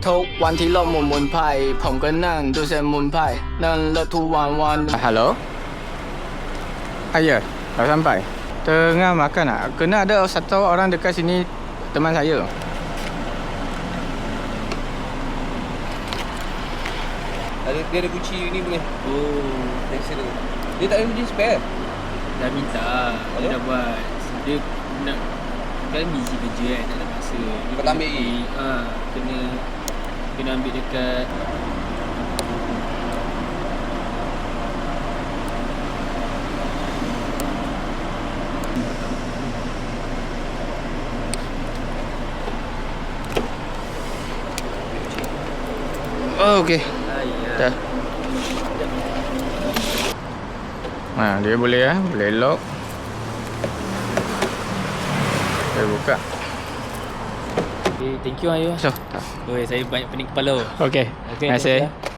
ทุกวันที่โลกหมุนไพ่ผมก็นั่งดูเส้นหมุนไพ่นั่งรถทุกวัน Halo? Ya, dah sampai. Tengah makan tak? Kena ada satu orang dekat sini, teman saya. Dia ada kunci ni boleh. Oh, thanks dia. Dia tak ada kunci spare. Dah minta, dia dah buat. Dia nak kan busy kerja kan, tak ada masa. Dia Kau tak ambil lagi? Kena ambil dekat Oh, okey. Dah. Dia boleh boleh lock. Saya buka. Okay, thank you Ayu. So, Oi, saya banyak pening kepala. okey. Okey, Terima kasih. terima kasih.